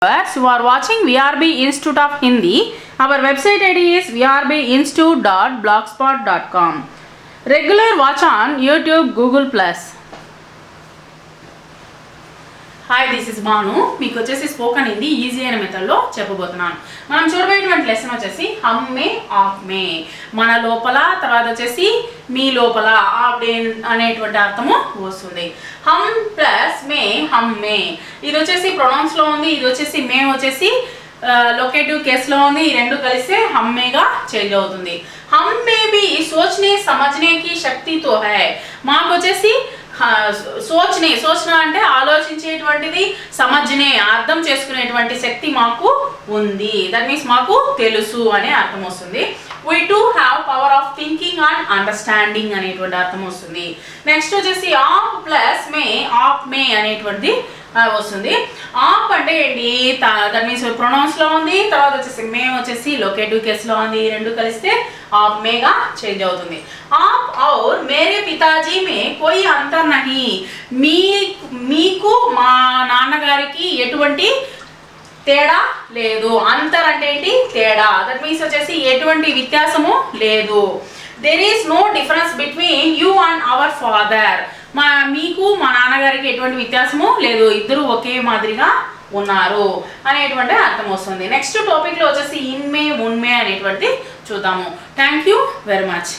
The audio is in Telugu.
You are watching VRB Institute of Hindi. Our website ID is vrbinstitute.blogspot.com. Regular watch on YouTube, Google+. Hi, this is Banu. మీకు వచ్చేసి స్పోకెన్ హిందీ ఈజీ అయిన మెథడ్లో చెప్పబోతున్నాను. మనం చూడబోయేటువంటి లెసన్ వచ్చేసి హమ్ మే ఆప్ మే, మన లోపల తర్వాత వచ్చేసి మీ లోపల అనేటువంటి అర్థము వస్తుంది. హమ్ ప్లస్ మే హమ్ మే, ఇది వచ్చేసి ప్రొనౌన్స్ లో ఉంది, ఇది వచ్చేసి మే వచ్చేసి లోకేటివ్ కేసులో ఉంది. ఈ రెండు కలిస్తే హమ్ మేగా చేంజ్ అవుతుంది. హమ్ మే బి సోచనే సమझने की शक्ति तो है, మాకు వచ్చేసి సోచన అంటే ఆలోచించేటువంటిది, సమझने అర్థం చేసుకునేటువంటి శక్తి మాకు ఉంది. దట్ మీన్స్ మాకు తెలుసు అనే అర్థం వస్తుంది. we do have power of thinking and understanding అనేటువంటి అర్థం వస్తుంది. నెక్స్ట్ వచ్చేసి ఆప్ ప్లస్ మే ఆప్ మే అనేటువంటిది వస్తుంది. ఆప్ అంటే ఏంటి, దట్ మీన్స్ ప్రొనౌన్స్ లో ఉంది, తర్వాత వచ్చేసి మే వచ్చేసి లొకేటివ్ కేసులో ఉంది. ఈ రెండు కలిస్తే ఆప్ మేగా చేంజ్ అవుతుంది. ఆప్ और मेरे पिताजी में कोई अंतर नहीं, మీకు మా నాన్నగారికి ఎటువంటి తేడా లేదు. అంతర్ అంటే ఏంటి, తేడా. దట్ మీన్స్ వచ్చేసి ఎటువంటి వ్యత్యాసము లేదు. There is no difference between you and our father, మీకు మా నాన్నగారికి ఎటువంటి వ్యత్యాసము లేదు, ఇద్దరు ఒకే మాదిరిగా ఉన్నారు అనేటువంటి అర్థం వస్తుంది. నెక్స్ట్ టాపిక్ లో వచ్చేసి ఇన్మే ఉన్మే అనేటువంటిది చూద్దాము. Thank you very much.